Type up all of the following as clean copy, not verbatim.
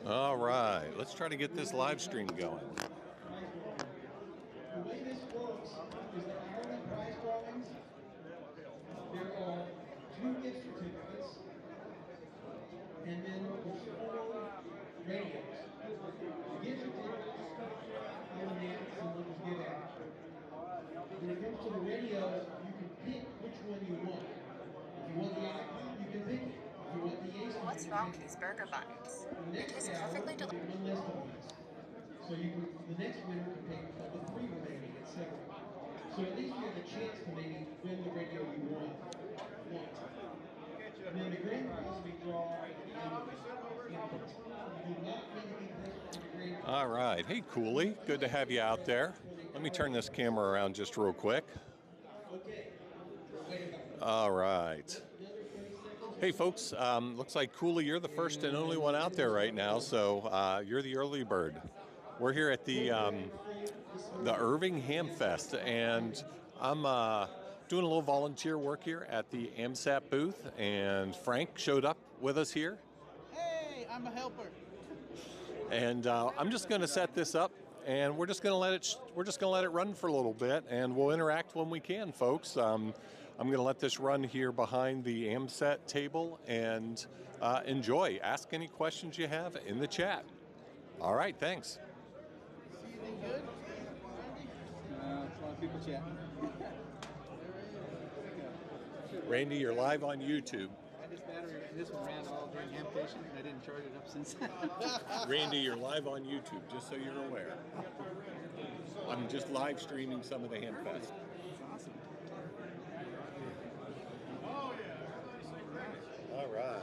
All right, let's try to get this live stream going. The way this works is the hourly prize drawings. There are 2 gift certificates, and then there's 4 radios. The gift certificates I will announce and we'll just give out. When it comes to the radios, you can pick which one you want. If you want the Acme, you can pick it. If you want the Ace, What's wrong with these burger buns? It tastes perfectly delicious. one less bonus. So you can, the next winner can pick of the 3 remaining, etc. So at least you have a chance to maybe win the radio you want. And then the grand prize we draw at the end of this input. You do not win anything from the grand prize. All right, hey Cooley, good to have you out there. Let me turn this camera around just real quick. All right. Hey folks, looks like Cooley, you're the first and only one out there right now, so you're the early bird. We're here at the Irving Hamfest, and I'm doing a little volunteer work here at the AMSAT booth, and Frank showed up with us here. Hey, I'm a helper. And I'm just going to set this up, and we're just going to let it run for a little bit, and we'll interact when we can, folks. I'm going to let this run here behind the AMSAT table and enjoy. Ask any questions you have in the chat. All right, thanks. See anything good? A lot of people chatting. Randy, you're live on YouTube. And this one ran all during amputation, and I didn't charge it up since. Randy, you're live on YouTube, just so you're aware. I'm just live streaming some of the Hamfest. Awesome. All right.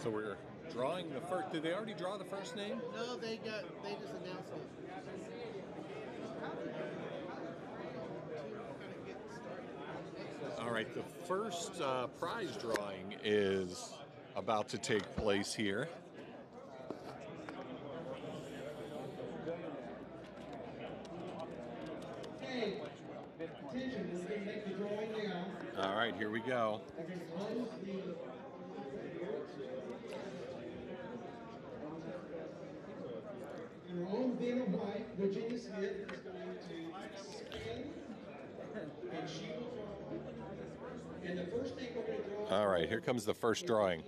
So we're drawing the first. Did they already draw the first name? No, they just announced it. All right. The first prize drawing is about to take place here. Hey, attention, we're going to make the drawing now. All right, here we go. We're going to close the... Your own bin of white, Virginia Smith is going to scan, and she will draw. And the first thing we're going to draw... All right, here comes the first drawing.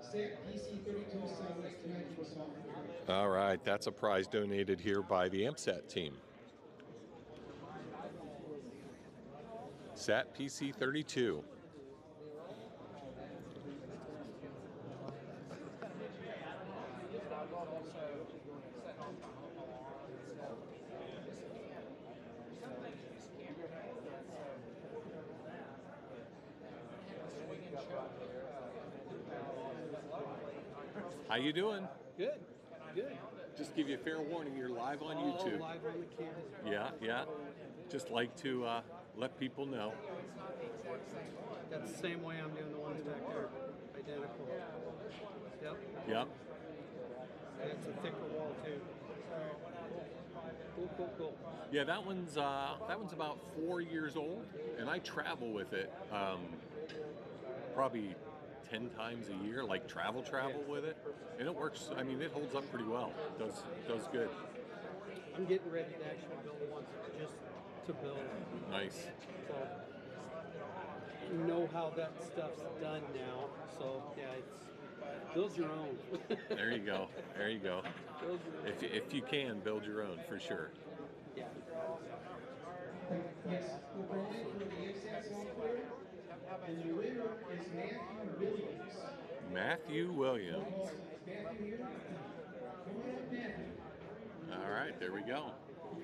Set PC32 satellite tracking software. All right, that's a prize donated here by the AMSAT team. SAT PC32. How you doing? Good. Good. Just give you a fair warning, you're live on Oh, YouTube. live on the camera. Yeah. Just like to let people know. That's the same way I'm doing the ones back there. Identical. Yep. Yep. And it's a thicker wall too. Cool. Yeah, that one's about 4 years old, and I travel with it probably 10 times a year, like travel with it, and it works. I mean, it holds up pretty well. It does good. I'm getting ready to actually build one just to build. Nice. So you know how that stuff's done now. So yeah, it's build your own. There you go. Build your own. If you can, build your own for sure. Yeah. Yes, we're going for the AMSAT software, and the winner is Matthew Williams. Matthew Williams. Matthew here. Come on up, Matthew. All right, there we go.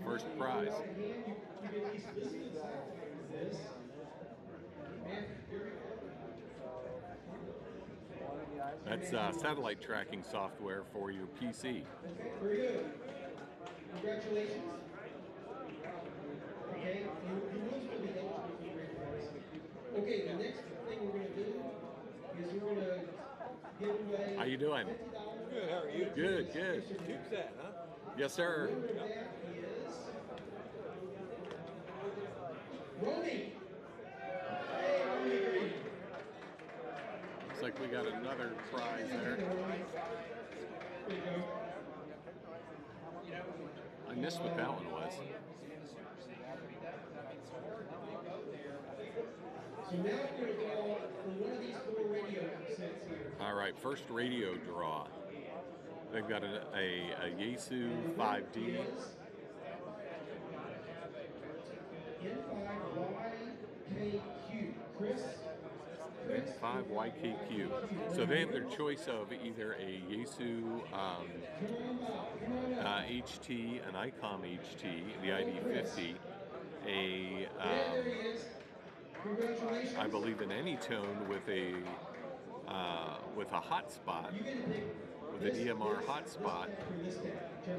First prize. You can at least listen to this. Matthew, here we go. That's satellite tracking software for your PC. Very good. Congratulations. Okay, you will still be eligible for the grand prize. Okay, the next thing we're going to do is we're going to give away. How you doing? Good, how are you? Good. Tube's that, huh? Yes, sir. The winner of that is Romy. Hey, Romy, like we got another prize there. I missed what that one was. So now we're going to go for one of these 4 radio sets here. All right, first radio draw. They've got a Yaesu 5D. N5YKQ. Chris? N5YKQ. So they have their choice of either a Yaesu HT, an ICOM HT, the ID50, I believe an Anytone with a hotspot, with an EMR hotspot.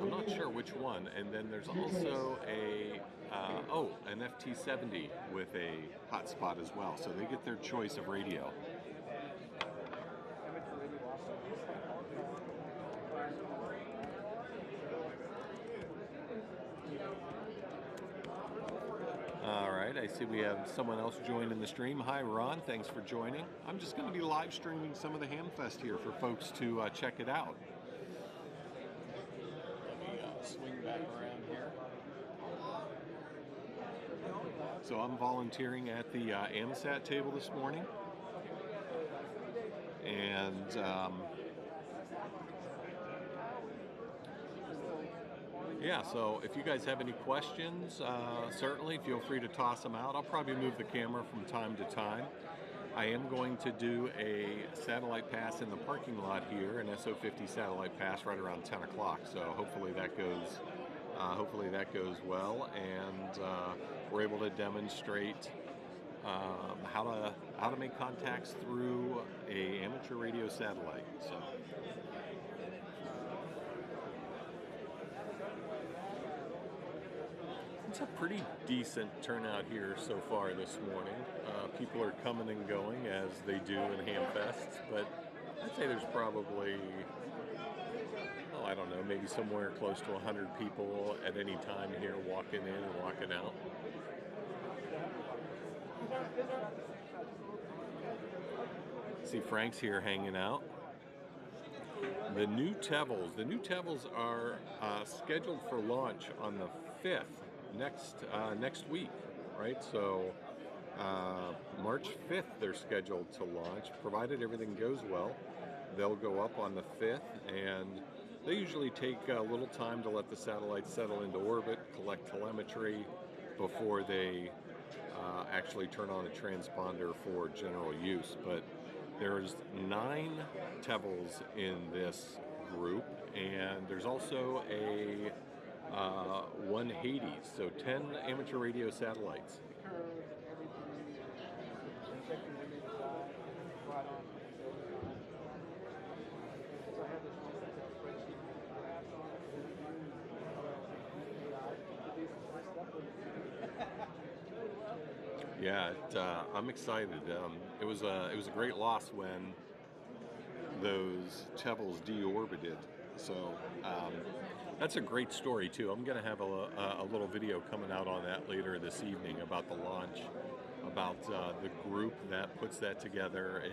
I'm not sure which one. And then there's also an FT70 with a hotspot as well. So they get their choice of radio. All right, I see we have someone else joining the stream. Hi, Ron. Thanks for joining. I'm just going to be live streaming some of the Hamfest here for folks to check it out. Let me swing back around here. So I'm volunteering at the AMSAT table this morning. And yeah, so if you guys have any questions, certainly feel free to toss them out. I'll probably move the camera from time to time. I am going to do a satellite pass in the parking lot here, an SO50 satellite pass right around 10 o'clock. So hopefully that goes well, and we're able to demonstrate how to make contacts through a amateur radio satellite. So. It's a pretty decent turnout here so far this morning. People are coming and going as they do in Hamfest, but I'd say there's probably, I don't know, maybe somewhere close to 100 people at any time here walking in and walking out. See Frank's here hanging out. The new Tevils are scheduled for launch on the 5th. Next week, right? So March 5th they're scheduled to launch. Provided everything goes well, they'll go up on the 5th, and they usually take a little time to let the satellites settle into orbit, collect telemetry before they actually turn on a transponder for general use. But there's 9 Tevils in this group, and there's also a 1 Hades, so 10 amateur radio satellites. Yeah, I'm excited. It was a great loss when those Tevils deorbited. So that's a great story too. I'm going to have a little video coming out on that later this evening about the launch, about the group that puts that together.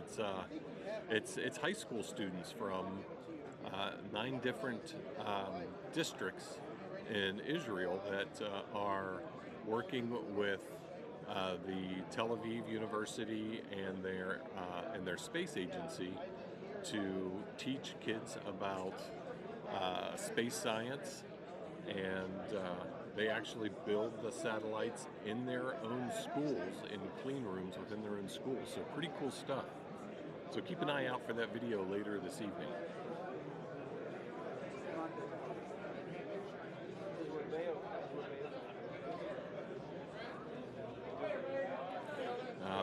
It's high school students from 9 different districts in Israel that are working with the Tel Aviv University and their space agency to teach kids about space science, and they actually build the satellites in their own schools, in clean rooms within their own schools. So pretty cool stuff. So keep an eye out for that video later this evening.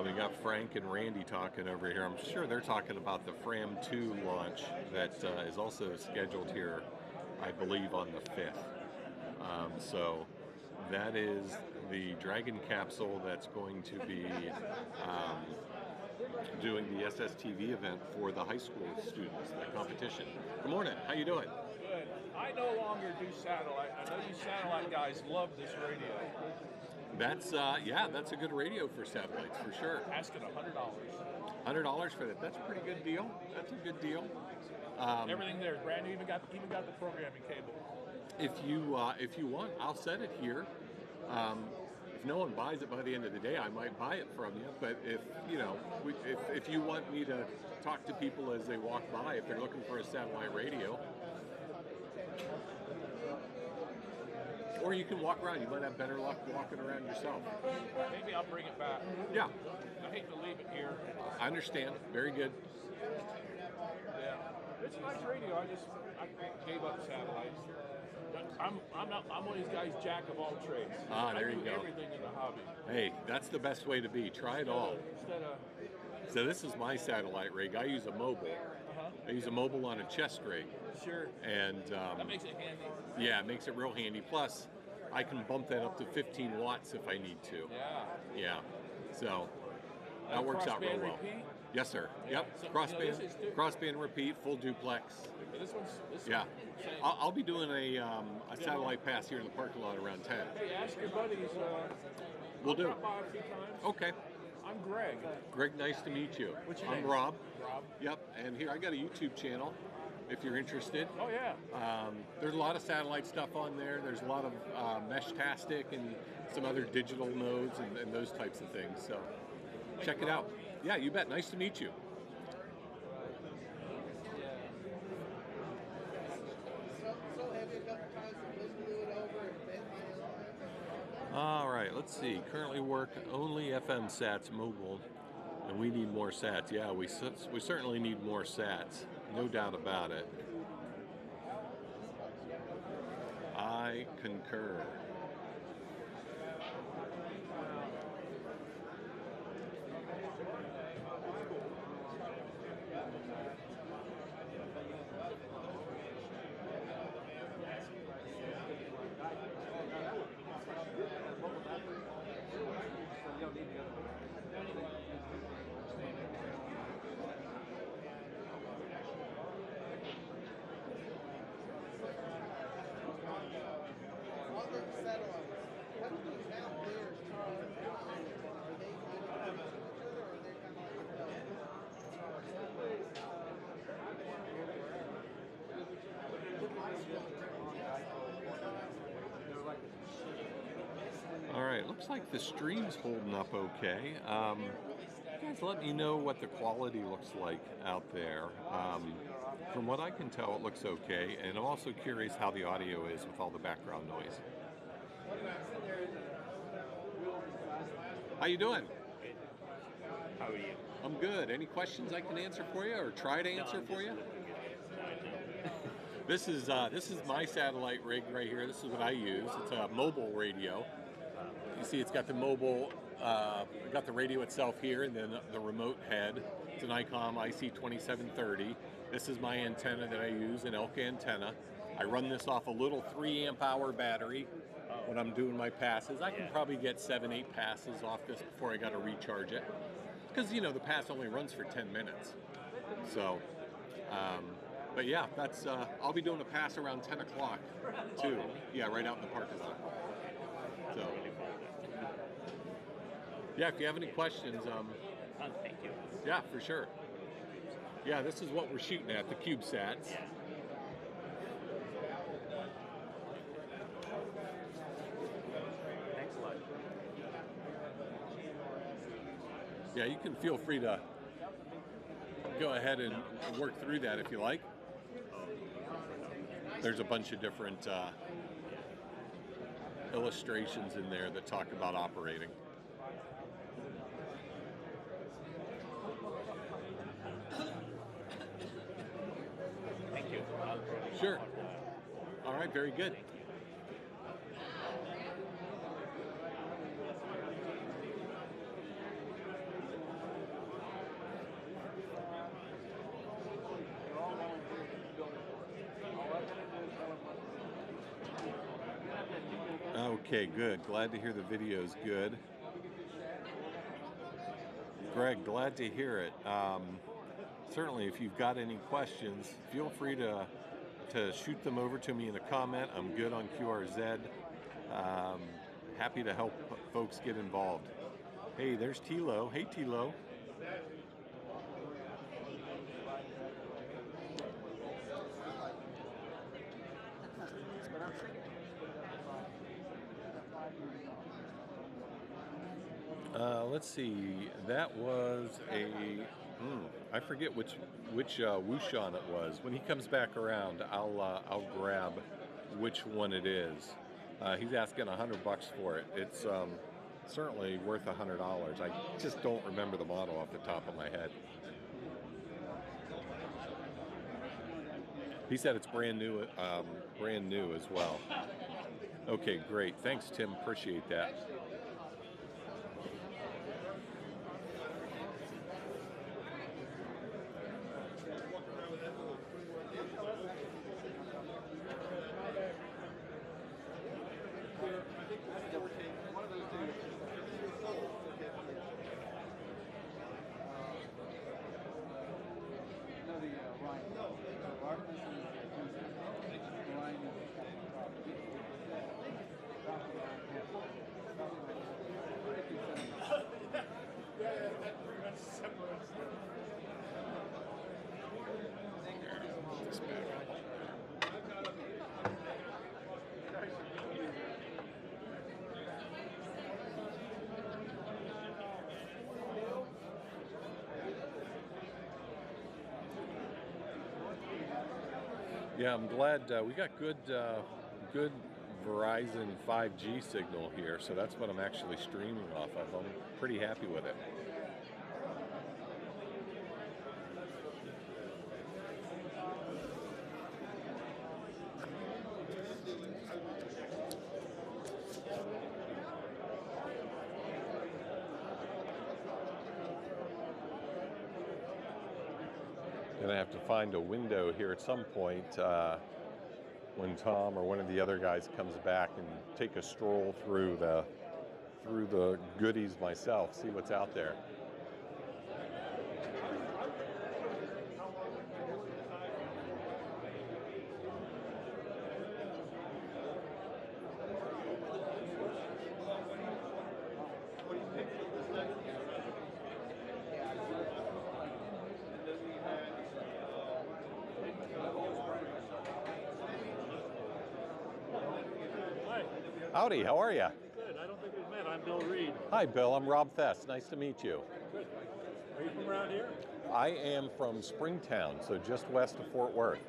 We got Frank and Randy talking over here. I'm sure they're talking about the Fram 2 launch that is also scheduled here, I believe, on the 5th. So that is the Dragon capsule that's going to be doing the SSTV event for the high school students, the competition. Good morning. How you doing? Good. I no longer do satellite. I know you satellite guys love this radio. That's yeah, that's a good radio for satellites for sure. Asking $100. $100 for that. That's a pretty good deal. That's a good deal. Everything there is brand new. Even got the programming cable. If you want, I'll set it here. If no one buys it by the end of the day, I might buy it from you. But if if you want me to talk to people as they walk by, if they're looking for a satellite radio, or you can walk around. You might have better luck walking around yourself. Maybe I'll bring it back. Yeah, I hate to leave it here. I understand. Very good. Yeah, it's a nice radio. I gave up satellites. I'm one of these guys, jack of all trades. There I you do go. everything in the hobby. Hey, that's the best way to be. Try it all. Instead of So this is my satellite rig. I use a mobile. I use a mobile on a chest rig. sure, And that makes it handy. yeah, it makes it real handy. Plus, I can bump that up to 15 watts if I need to. Yeah. Yeah. So that works out real Crossband well. repeat? Yes, sir. Yeah. Yep. So, Crossband, this is too. crossband repeat, full duplex. This one's Yeah. same. I'll be doing a satellite pass here in the parking lot around 10. Hey, ask your buddies. We'll do. Drop by a few times. Okay. I'm Greg. Greg, nice to meet you. What's your I'm name? Rob. Rob. Yep. And here I got a YouTube channel. If you're interested. Oh yeah. There's a lot of satellite stuff on there. There's a lot of Mesh-tastic and some other digital nodes and those types of things. So check it out. Yeah, you bet. Nice to meet you. So heavy a couple times and just blew it over and bent my All right, let's see. Currently work only FM sats mobile, and we need more sats. Yeah, we certainly need more sats. No doubt about it. I concur. On the satellites, what do you have there as far as are they good or are they kind of like All right, looks like the stream's holding up okay. Guys, let me know what the quality looks like out there. From what I can tell, it looks okay, and I'm also curious how the audio is with all the background noise. How you doing? How are you? I'm good. Any questions I can answer for you, or try to answer for you? This is my satellite rig right here. This is what I use. It's a mobile radio. You see, it's got the mobile, got the radio itself here, and then the remote head. It's an ICOM IC2730. This is my antenna that I use, an elk antenna. I run this off a little 3 amp hour battery when I'm doing my passes. I can probably get 7-8 passes off this before I got to recharge it, because the pass only runs for 10 minutes. So, but yeah, that's I'll be doing a pass around 10 o'clock too. Yeah, right out in the parking lot. So, yeah, if you have any questions, Thank you. yeah, for sure. Yeah, this is what we're shooting at, the CubeSats. Yeah. Excellent. Yeah, you can feel free to go ahead and work through that if you like. There's a bunch of different illustrations in there that talk about operating. Thank you. Sure. All right, very good. Okay, good. Glad to hear the video's good. Greg, glad to hear it. Certainly, if you've got any questions, feel free to shoot them over to me in a comment. I'm good on QRZ. Happy to help folks get involved. Hey, there's Tilo. Hey, Tilo. Let's see. That was a. I forget which Wushan it was. When he comes back around, I'll grab which one it is. He's asking $100 for it. It's certainly worth $100. I just don't remember the model off the top of my head. He said it's brand new as well. Okay, great. Thanks, Tim. Appreciate that. Yeah, I'm glad we got good Verizon 5G signal here, so that's what I'm actually streaming off of. I'm pretty happy with it. Gonna have to find a window here at some point when Tom or one of the other guys comes back and take a stroll through the goodies myself, see what's out there. Howdy, how are you? Good. I don't think we've met. I'm Bill Reed. Hi, Bill. I'm Rob Fest. Nice to meet you. Good. Are you from around here? I am from Springtown, so just west of Fort Worth.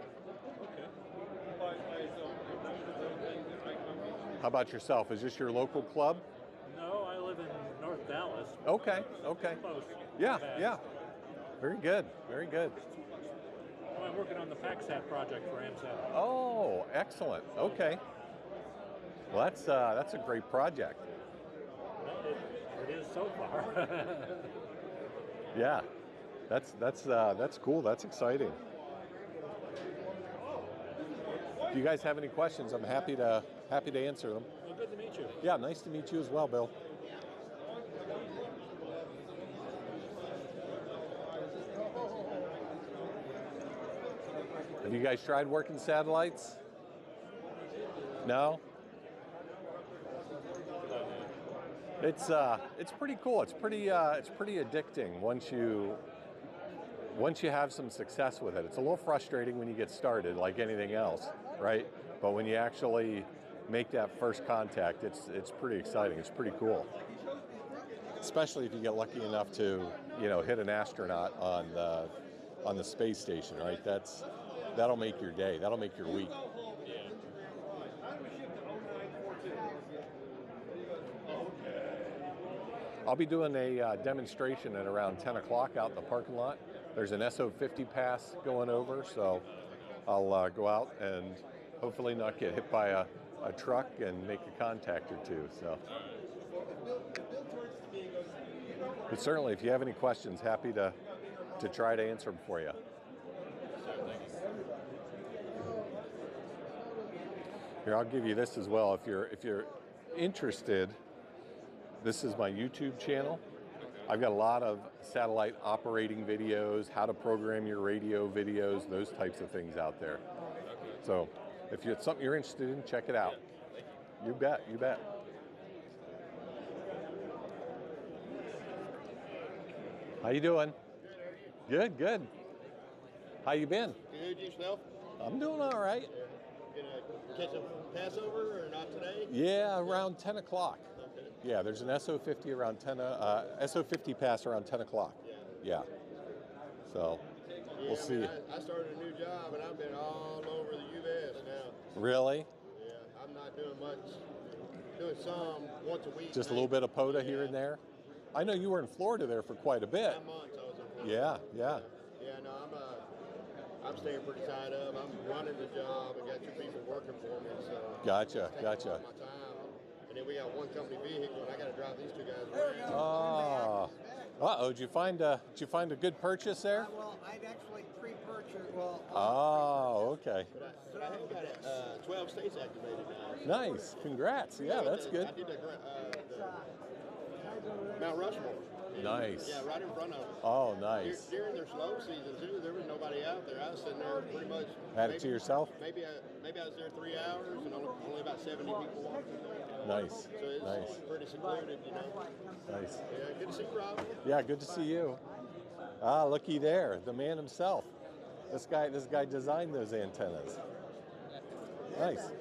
Okay. How about yourself? Is this your local club? No, I live in North Dallas. Okay, okay. Close. Yeah, yeah. Very good, very good. Well, I'm working on the PackSat project for AMSAT. Oh, excellent. Okay. Well, that's a great project. It is so far. Yeah, that's cool. That's exciting. If you guys have any questions, I'm happy to answer them. Well, good to meet you. Yeah, nice to meet you as well, Bill. Have you guys tried working satellites? No? It's pretty cool. It's pretty addicting once you have some success with it. It's a little frustrating when you get started, like anything else, right? But when you actually make that first contact, it's pretty exciting. It's pretty cool. Especially if you get lucky enough to, hit an astronaut on the space station, right? That'll make your day. That'll make your week. I'll be doing a demonstration at around 10 o'clock out in the parking lot. There's an SO50 pass going over, so I'll go out and hopefully not get hit by a truck and make a contact or two. So, but certainly, if you have any questions, happy to try to answer them for you. Here, I'll give you this as well. If you're interested, this is my YouTube channel. I've got a lot of satellite operating videos, how to program your radio videos, those types of things out there. So if it's something you're interested in, check it out. You bet, you bet. How you doing? Good, good. How you been? Good, yourself? I'm doing all right. Gonna catch a Passover or not today? Yeah, around 10 o'clock. Okay. Yeah, there's an SO50 around 10. SO50 pass around 10 o'clock. Yeah. So we'll see. I started a new job and I've been all over the U.S. now. Really? Yeah, I'm not doing much. Doing some once a week. Just a little bit of POTA here and there. I know you were in Florida there for quite a bit. 9 months I was in Florida. Yeah. Yeah, no, I'm staying pretty tied up. I'm running the job and got 2 people working for me, so Gotcha. All my time. And then we got 1 company vehicle, and I got to drive these 2 guys around. Oh. Uh-oh, did you find a good purchase there? Well, I'd actually pre-purchased. Oh, okay. But I have got 12 states activated now. Nice. Congrats. Yeah, that's good. I did the Mount Rushmore. Nice. Yeah, right in front of them. Oh, nice. During their slow season too, there was nobody out there. I was sitting there pretty much. Had it to yourself? Maybe I was there 3 hours and only about 70 people walking there. Nice. So it's pretty secluded, you know. Nice. Yeah, good to see you, Rob. Yeah, good to see you. Ah, looky there, the man himself. This guy designed those antennas. Nice.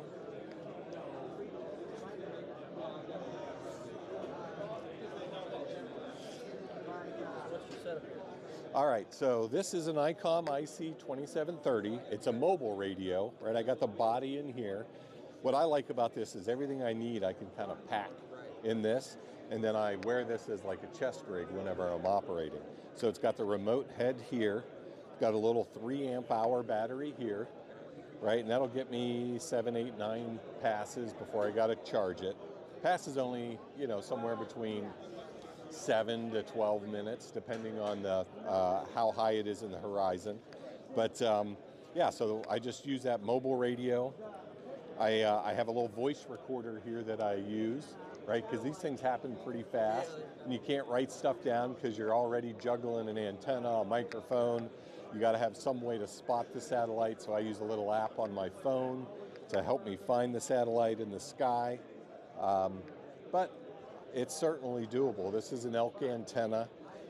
All right, so this is an ICOM IC2730. It's a mobile radio, right? I got the body in here. What I like about this is everything I need I can kind of pack in this, and then I wear this as like a chest rig whenever I'm operating. So it's got the remote head here. It's got a little 3 amp hour battery here, right? And that'll get me 7, 8, 9 passes before I got to charge it. Pass is only, somewhere between 7 to 12 minutes, depending on the how high it is in the horizon. But yeah, so I just use that mobile radio. I have a little voice recorder here that I use, right? Because these things happen pretty fast, and you can't write stuff down because you're already juggling an antenna, a microphone. You got to have some way to spot the satellite, so I use a little app on my phone to help me find the satellite in the sky. But it's certainly doable. This is an elk antenna.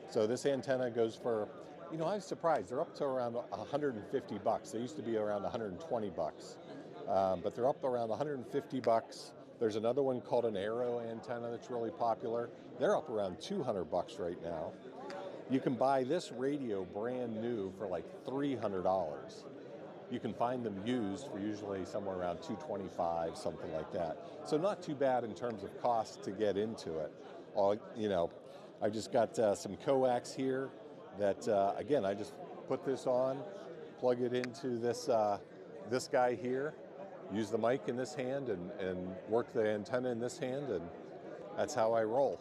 So this antenna goes for, I was surprised. They're up to around $150. They used to be around $120. But they're up around $150. There's another one called an Arrow antenna that's really popular. They're up around $200 right now. You can buy this radio brand new for like $300. You can find them used for usually somewhere around $225, something like that. So not too bad in terms of cost to get into it. I just got some coax here that, again, I just put this on, plug it into this guy here, use the mic in this hand and work the antenna in this hand, and that's how I roll.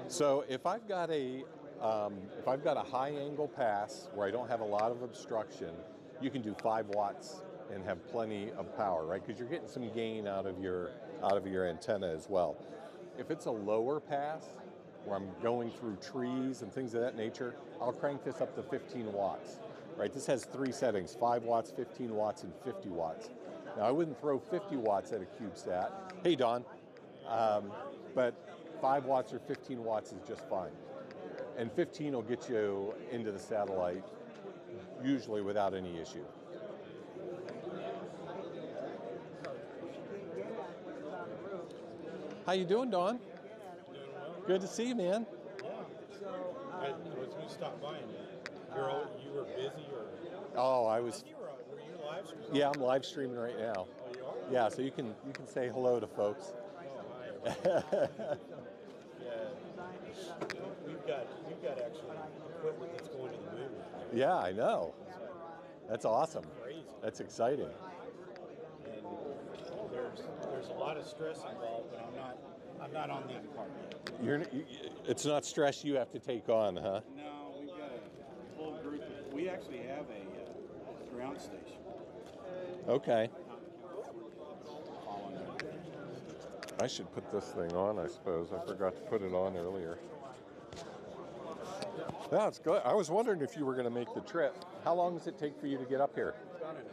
So if I've got a high angle pass where I don't have a lot of obstruction, you can do 5 watts and have plenty of power, right? Because you're getting some gain out of your antenna as well. If it's a lower pass where I'm going through trees and things of that nature, I'll crank this up to 15 watts, right? This has 3 settings: 5 watts, 15 watts, and 50 watts. Now I wouldn't throw 50 watts at a CubeSat. Hey, Don. But 5 watts or 15 watts is just fine. And 15 will get you into the satellite usually without any issue. How you doing, Don? Doing well. Good to see you, man. Yeah. I was going to stop by and you were busy or? Oh, I was. Were you live streaming? Yeah, I'm live streaming right now. Oh, you are? Yeah, so you can say hello to folks. Oh, hi. Yeah. We've got actually equipment that's going to the moon. Yeah, I know. That's awesome. Crazy. That's exciting. And there's a lot of stress involved, but I'm not on that part yet. It's not stress you have to take on, huh? No, we've got a whole group. We actually have a ground station. Okay. I should put this thing on, I suppose. I forgot to put it on earlier. Yeah, it's good. I was wondering if you were going to make the trip. How long does it take for you to get up here? About an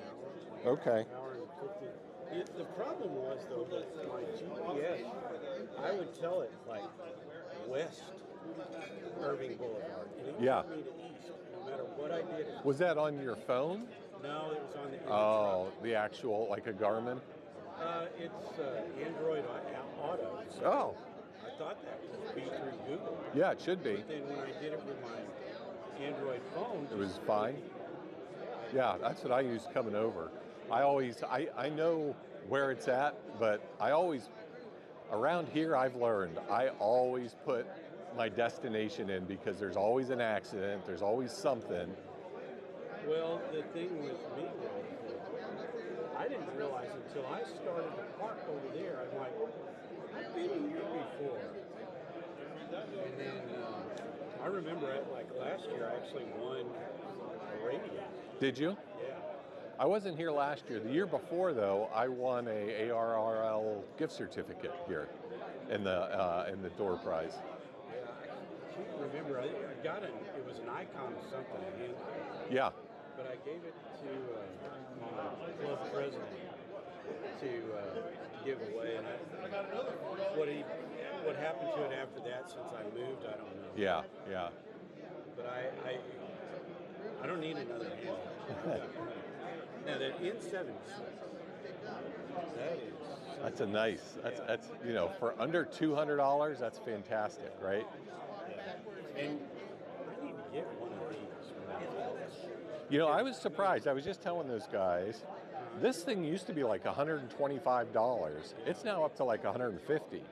hour. Okay. An hour and 50. The problem was though that my GPS, I would tell it like west Irving Boulevard, and it would Yeah. tell me to east, no matter what I did. Was that on your phone? No, it was on the. Oh, the actual, like a Garmin? It's Android Auto. So Oh, I thought that would be through Google. yeah, it should be. But then when I did it with my Android phone, It was fine. Yeah, that's what I use coming over. I know where it's at, but around here I've learned, I always put my destination in because there's always an accident, there's always something. Well, the thing with me was, I didn't realize until I started to park over there, I'm like, I've been here before. And then I remember like last year I actually won a radio. Did you? Yeah. I wasn't here last year. The year before, though, I won a ARRL gift certificate here in the door prize. Yeah, I can't remember. I got it. It was an icon of something. Yeah. But I gave it to my club president to give away, and what happened to it after that since I moved, I don't know. Yeah, yeah. But I don't need another hand. Now that N7, that's a nice. That's for under $200, that's fantastic, right? And I need to get one of these. I was surprised. I was just telling those guys, this thing used to be like $125. It's now up to like $150.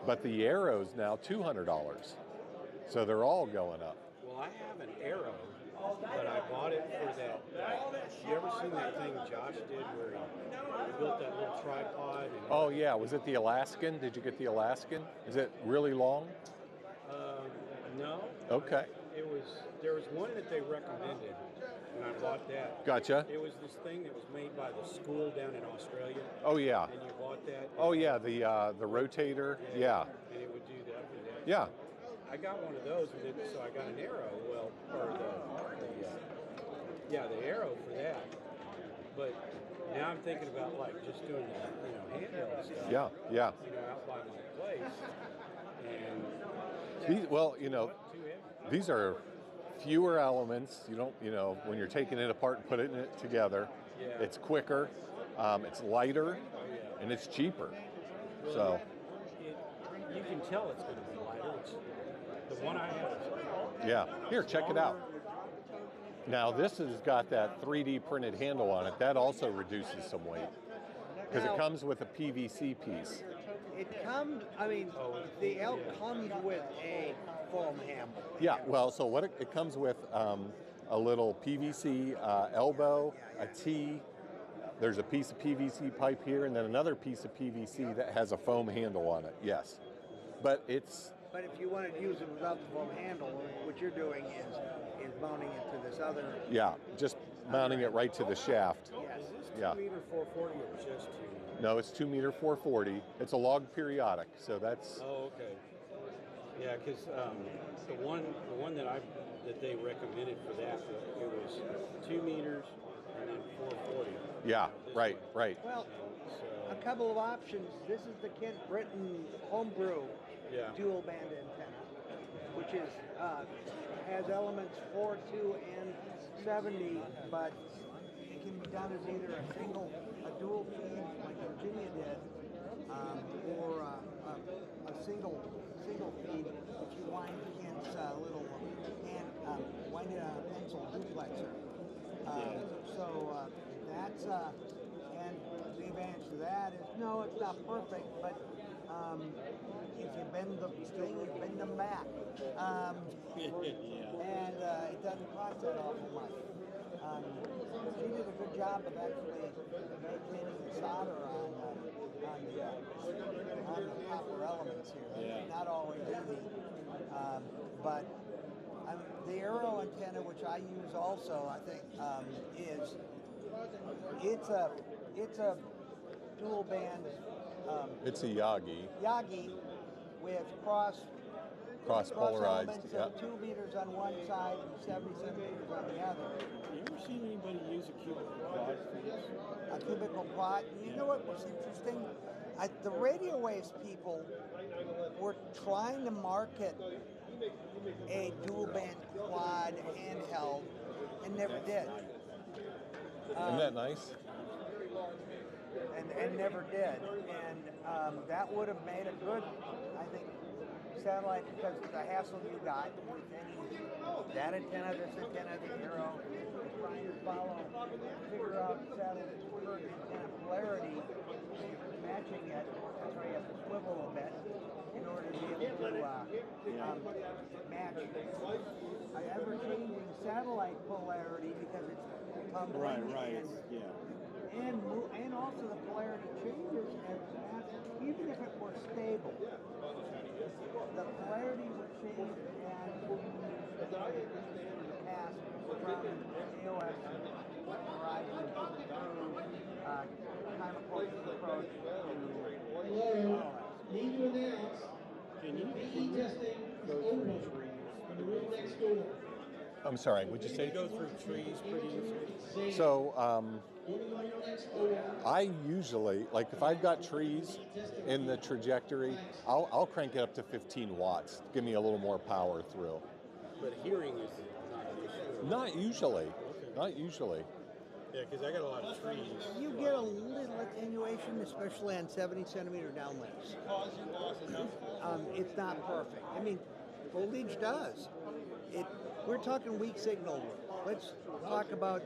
But the Arrow's now $200. So they're all going up. Well, I have an Arrow, but I bought it for that. You ever seen that thing Josh did where he built that little tripod? Oh yeah, was it the Alaskan? Did you get the Alaskan? Is it really long? No. Okay. There was one that they recommended, and I bought that. Gotcha. It was this thing that was made by the school down in Australia. Oh yeah. And you bought that. Oh yeah, the rotator. Yeah. And it would do that. Yeah. I got one of those, and so I got an Arrow. Well, or the Arrow for that. But now I'm thinking about like just doing the handheld stuff. Yeah, yeah. Out by my place. And these are fewer elements. You don't, when you're taking it apart and putting it together, it's quicker, it's lighter, and it's cheaper. Well, so you can tell it's going to be lighter. The one I have. Yeah. Here, check it out. Now this has got that 3D printed handle on it. That also reduces some weight because it comes with a PVC piece. It comes, the elk comes with a foam handle. Yeah, well, so what it comes with a little PVC elbow, a T. There's a piece of PVC pipe here, and then another piece of PVC that has a foam handle on it. Yes, but it's. But if you wanted to use it without the foam handle, what you're doing is mounting it to this other. Yeah, just mounting it right to the shaft. Yes. Is this 2 Yeah. meter 440 or just 2 meter? No, it's 2 meter 440. It's a log periodic, so that's. Oh, okay. Yeah, because the one that they recommended for that, it was 2 meters and then 440. Yeah, right. Well, a couple of options. This is the Kent Britton homebrew dual band antenna, which is has elements 4, 2, and 70, but it can be done as either a dual feed like Virginia did, or a single feed if you wind Kent's little wind it on a pencil duplexer. So that's and the advantage to that is no, it's not perfect, but if you bend the string, you bend them back, and it doesn't cost that awful much. She did a good job of actually maintaining the solder on the copper elements here. Yeah. Not always easy, but the Arrow antenna, which I use also, I think, is it's a dual band. It's a Yagi with cross polarized. elements of 2 meters on one side and 70 centimeters on the other. seen anybody use a cubicle quad for this? A cubicle quad. You know what was interesting? The radio waves people were trying to market a dual band quad handheld and never did. Isn't that nice? And never did. And that would have made a good, I think, satellite, because the hassle you got with any that antenna, this antenna, the arrow, trying to figure out satellite antenna polarity, matching it. That's why you have to swivel a bit in order to be able to match an ever-changing satellite polarity, because it's tumbling. Right. And also the polarity changes as even if it were stable, the polarity would change as pass from AOS horizon to time approach approach to Need to announce PE testing is over in the room next door. I'm sorry, would you say? Go through trees pretty easily. So I usually, like if I've got trees in the trajectory, I'll crank it up to 15 watts to give me a little more power through. But hearing is not an issue. Not usually. Okay. Not usually. Yeah, because I got a lot of trees. you get a little attenuation, especially on 70 centimeter downlinks. It's not perfect. I mean, foliage does. We're talking weak signal. Let's talk about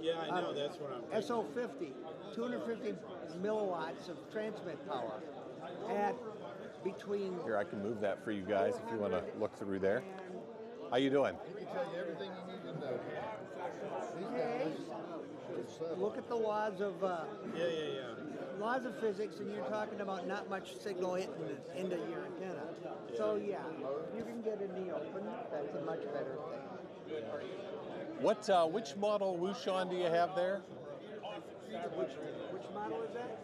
Yeah, I know. That's what I'm thinking. SO50, 250 milliwatts of transmit power at between. Here, I can move that for you guys if you want to look through there. How you doing? He can tell you everything you need to know. Okay. Look at the laws of laws of physics, and you're talking about not much signal hitting into your antenna. So yeah, if you can get in the open, that's a much better thing. Which model Wouxun do you have there? Which model is that?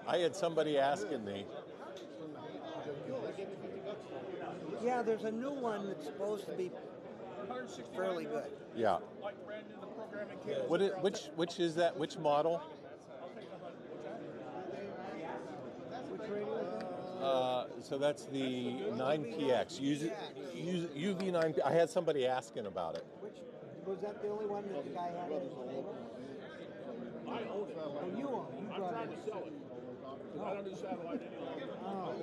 I had somebody asking me. Yeah, there's a new one that's supposed to be fairly good. Yeah. Which is that? Which model? Which radio is that? So that's the 9PX. UV9. I had somebody asking about it. Which was that the only one that the guy had in his table? I own it. Oh, you own it. You I'm brought trying it. to sell it. I don't do satellite anymore. Oh.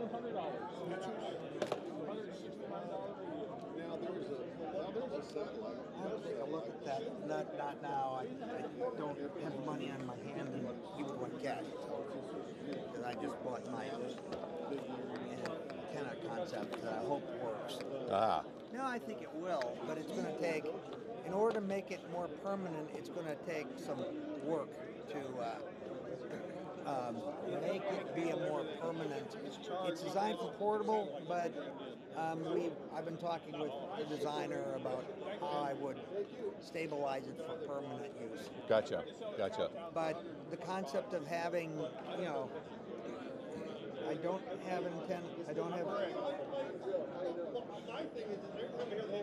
$100. I'll take a look at that. Not now. I don't have money on my hand and you would want cash. Because I just bought my antenna concept that I hope works. Ah. No, I think it will, but it's going to take, in order to make it more permanent, it's going to take some work to make it be a more permanent. It's designed for portable, but I've been talking with the designer about how I would stabilize it for permanent use. Gotcha. But the concept of having, I don't have an antenna. I don't have.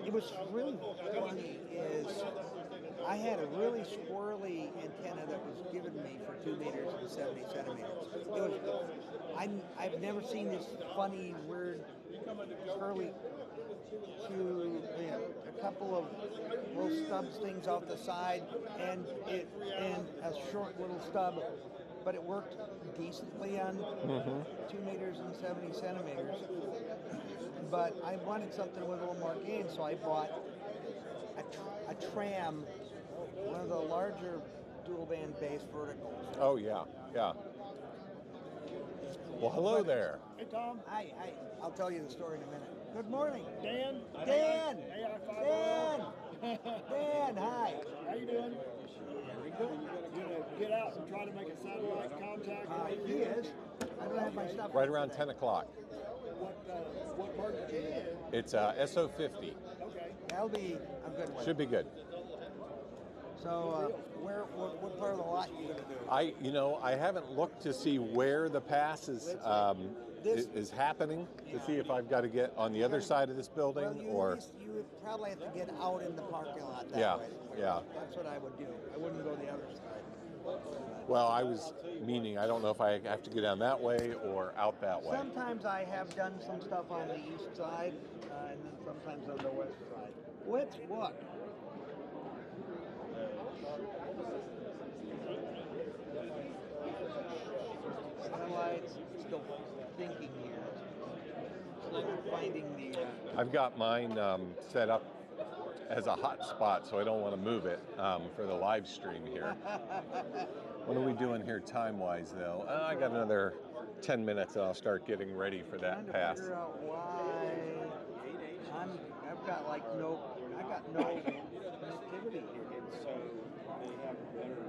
It was really funny. Is I had a really squirrely antenna that was given me for 2 meters and 70 centimeters. It was. I've never seen this funny, weird, curly. A couple of little stubs things off the side, and a short little stub. But it worked decently on 2 meters and 70 centimeters. But I wanted something with a little more gain, so I bought a tram, one of the larger dual band bass verticals. Oh yeah. Well, hello there. Hey Tom. Hi. I'll tell you the story in a minute. Good morning. Dan. Dan, hi. How you doing? Very good. You gonna get out and try to make a satellite contact? He is. I don't have my stuff. Right around 10 o'clock. What bird did you get? It's SO50. Okay. That'll be a good one. Should be good. So, what part of the lot you gonna do? I haven't looked to see where the pass is is happening to see if I've got to get on the other side of this building, well, you would probably have to get out in the parking lot that yeah, way. yeah. That's what I would do. I wouldn't go the other side. Well, I was meaning I don't know if I have to go down that way or out that way. Sometimes I have done some stuff on the east side, and then sometimes on the west side. What's what? Satellites, still thinking here. Still finding the... I've got mine set up as a hot spot, so I don't want to move it for the live stream here. What are we doing here time-wise, though? I got another 10 minutes, and I'll start getting ready for that pass. Figure out why I've got like no connectivity here.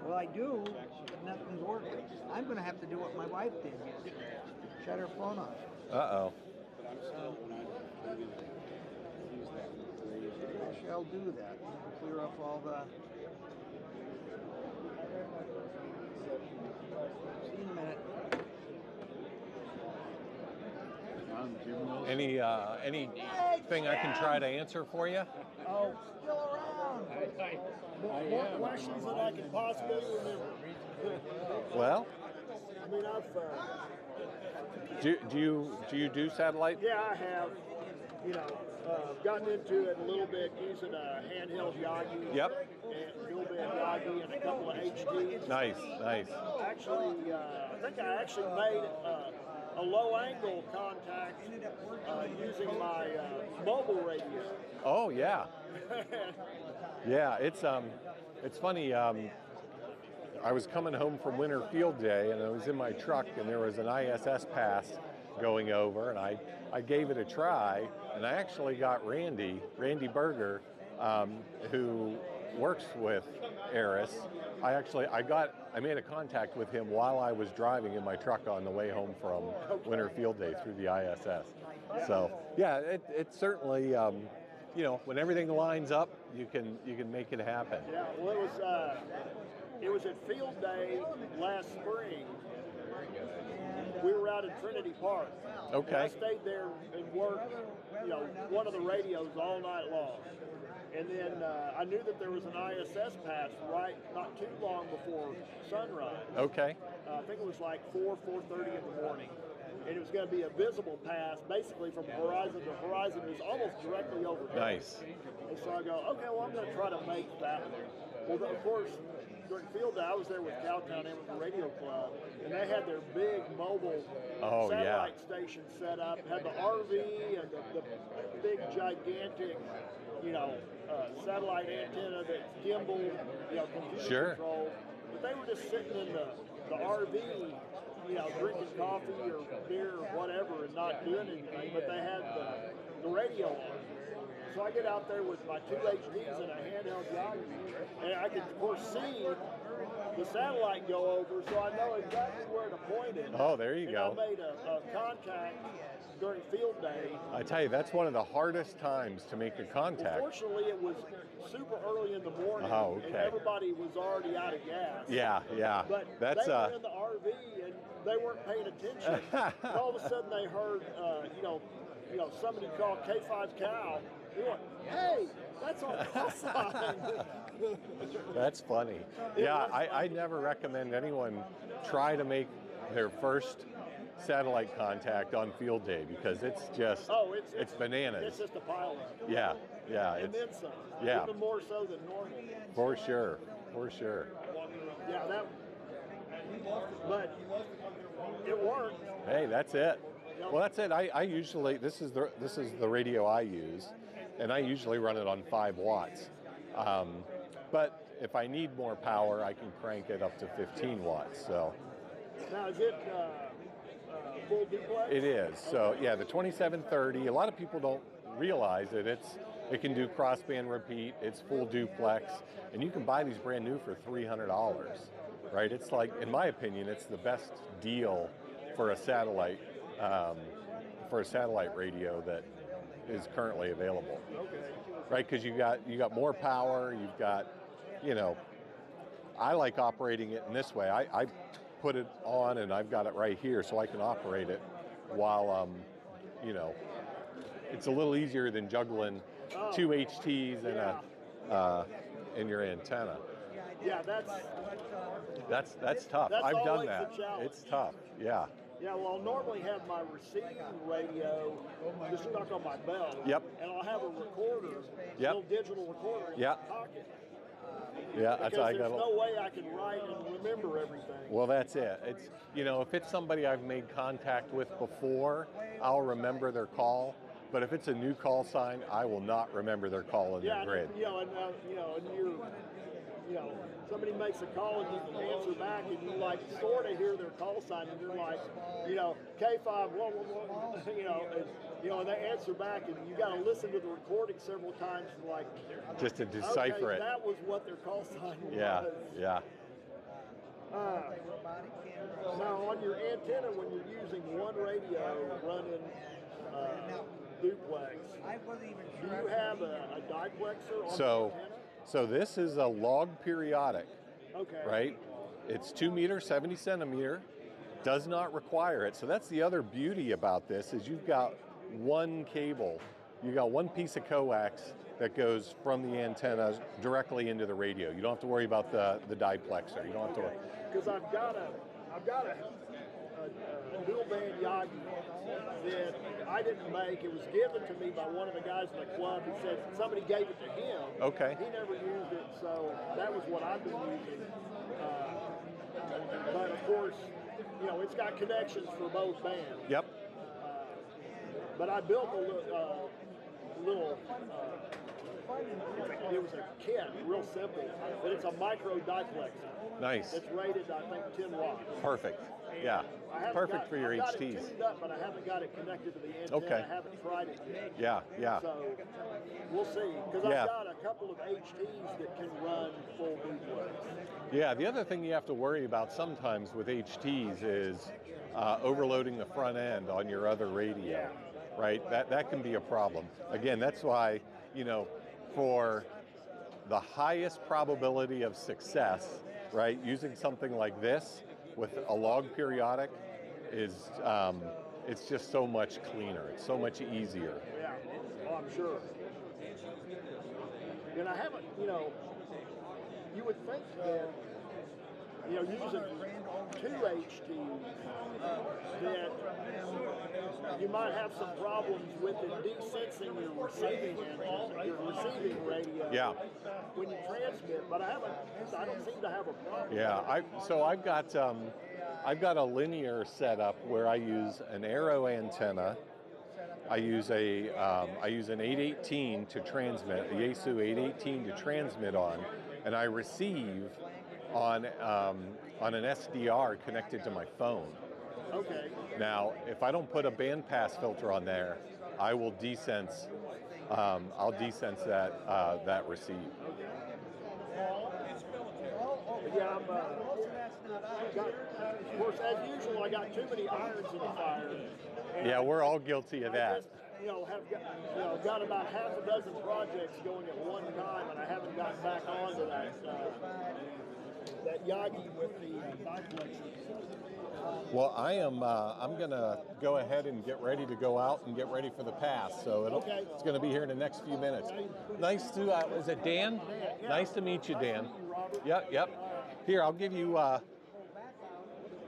Well, I do, but nothing's working. I'm going to have to do what my wife did yesterday. Shut her phone off. Uh-oh. I shall do that. Clear up all the... See you in a minute. Anything I can try to answer for you? Oh, still around. More questions than I can possibly remember. Well, I mean, do you do satellite? Yeah, I have. You know, gotten into it a little bit using a handheld Yagi. Yep. And dual band Yagi and a couple of HDs. Nice. Actually, I think I actually made a low angle contact using my mobile radio. Oh yeah. Yeah, it's funny. I was coming home from Winter Field Day, and I was in my truck, and there was an ISS pass going over, and I gave it a try, and I actually got Randy Berger, who works with Eris. I made a contact with him while I was driving in my truck on the way home from Winter Field Day through the ISS. So yeah, it's certainly when everything lines up, you can make it happen. Yeah, well, it was at Field Day last spring. We were out in Trinity Park. Okay. And I stayed there and worked, one of the radios all night long. And then I knew that there was an ISS pass not too long before sunrise. Okay. I think it was like 4:30 in the morning. And it was going to be a visible pass, basically from horizon to horizon. It was almost directly overhead. Nice. And so I go, okay, well, I'm going to try to make that one. Well, of course, during Field Day, I was there with Cowtown Amateur Radio Club, and they had their big mobile satellite station set up. Had the RV and the big, gigantic, satellite antenna that's gimbal, computer controlled. But they were just sitting in the RV, drinking coffee or beer or whatever and not doing anything, but they had the radio on. So I get out there with my two HDs and a handheld Yagi, and I can, of course, see the satellite go over, so I know exactly where to point it. Oh, there you go. I made a contact during Field Day. I tell you, that's one of the hardest times to make a contact. Unfortunately, it was super early in the morning, and everybody was already out of gas. Yeah. But they were in the RV, and they weren't paying attention. And all of a sudden, they heard, somebody called K5 Cow. They went, hey, that's on call sign. That's funny. Yeah, I never recommend anyone try to make their first satellite contact on Field Day because it's just it's bananas. It's just a pile up. Yeah. And then some. Yeah. Even more so than normal. For sure. Yeah, but it worked. Hey, that's it. Well, that's it. I usually this is the radio I use, and I usually run it on 5 watts. But if I need more power, I can crank it up to 15 watts. So. Now is it full duplex? It is. So yeah, the 2730. A lot of people don't realize that it can do crossband repeat. It's full duplex, and you can buy these brand new for $300. Right? It's like, in my opinion, it's the best deal for a satellite radio that is currently available. Okay. Right? Because you got more power. You've got, I like operating it in this way. I put it on and I've got it right here, so I can operate it while, you know, it's a little easier than juggling two HTs and your antenna. Yeah, that's tough. That's I've done always that. the challenge. It's tough. Yeah. Yeah, well, I'll normally have my receiving radio just stuck on my belt. Yep. And I'll have a recorder, Yep. little digital recorder in my pocket. Yeah, that's how I got. There's no way I can write and remember everything. Well, that's it. It's, you know, if it's somebody I've made contact with before, I'll remember their call. But if it's a new call sign, I will not remember their call in their grid. You know, and you're, you know, somebody makes a call and you can answer back, and you like sort of hear their call sign, and you're like, you know, K5, blah blah blah, and they answer back, and you got to listen to the recording several times, and like, just to decipher it. That was what their call sign was. Yeah, yeah. Now on your antenna, when you're using one radio running duplex, do you have a diplexer on the antenna? So this is a log periodic, okay, right? It's 2 meters, 70 centimeter, does not require it. So that's the other beauty about this is you've got one cable, you got one piece of coax that goes from the antenna directly into the radio. You don't have to worry about the diplexer. You don't have to worry. Because I've got a dual band Yagi that I didn't make. It was given to me by one of the guys in the club. He said somebody gave it to him. Okay. He never used it, so that was what I've been using. But of course, you know, it's got connections for both bands. Yep. But I built a little it was a kit, real simple, but it's a micro diplexer. Nice. It's rated, I think, 10 watts. Perfect. Yeah. Perfect for your I've got HTs. it tuned up, but I haven't got it connected to the antenna. Okay. I haven't tried it yet. Yeah, yeah. So we'll see. Because Yeah. I've got a couple of HTs that can run full duplex. Yeah, the other thing you have to worry about sometimes with HTs is overloading the front end on your other radio, right? That can be a problem. Again, that's why, you know, for the highest probability of success, right, using something like this with a log periodic is, it's just so much cleaner. It's so much easier. Yeah, oh, I'm sure. And I haven't, you know, you would think that, you know, using two HTs, that you might have some problems with it desensing your receiving radio when you transmit, but I don't seem to have a problem. Yeah, I've got a linear setup where I use an Arrow antenna. I use an 818 to transmit, the Yaesu 818 to transmit on, and I receive on an SDR connected to my phone. Okay. Now, if I don't put a bandpass filter on there, I will desense. I'll desense that receive. Yeah, of course, as usual, I got too many irons in the fire. Yeah, we're all guilty of that. I've got about half a dozen projects going at one time, and I haven't gotten back onto that Yagi with the diplexer. Well, I'm gonna go ahead and get ready to go out and get ready for the pass. So it's gonna be here in the next few minutes. Nice to, is it Dan? Yeah. Nice to meet you, Dan. Yep. Here, I'll give you,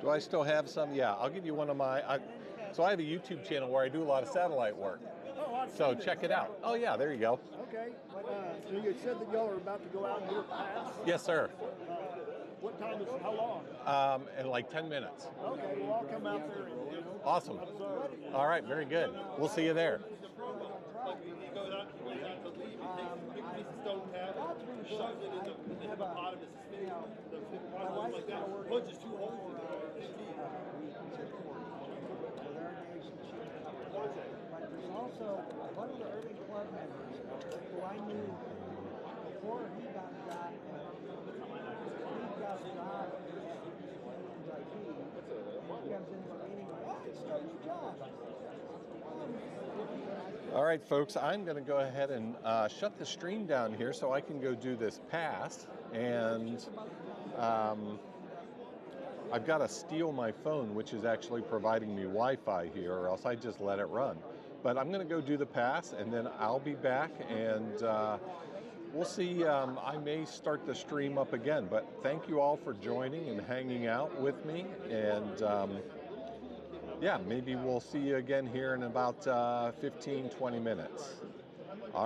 do I still have some? Yeah, I'll give you one of my, so I have a YouTube channel where I do a lot of satellite work. So check it out. Oh yeah, there you go. Okay. So you said that y'all are about to go out and do a pass? Yes, sir. What time is it? How long? In like 10 minutes. Okay, well I'll come out there and awesome. observe. All right, very good. We'll see you there. But there's also one of the Irving Club members who I knew before he got a job at he comes in the meeting like, oh, it's still your job. All right, folks, I'm going to go ahead and shut the stream down here so I can go do this pass. And I've got to steal my phone, which is actually providing me Wi-Fi here, or else I just let it run. But I'm going to go do the pass, and then I'll be back, and we'll see. I may start the stream up again, but thank you all for joining and hanging out with me, and yeah, maybe we'll see you again here in about 15, 20 minutes. All right.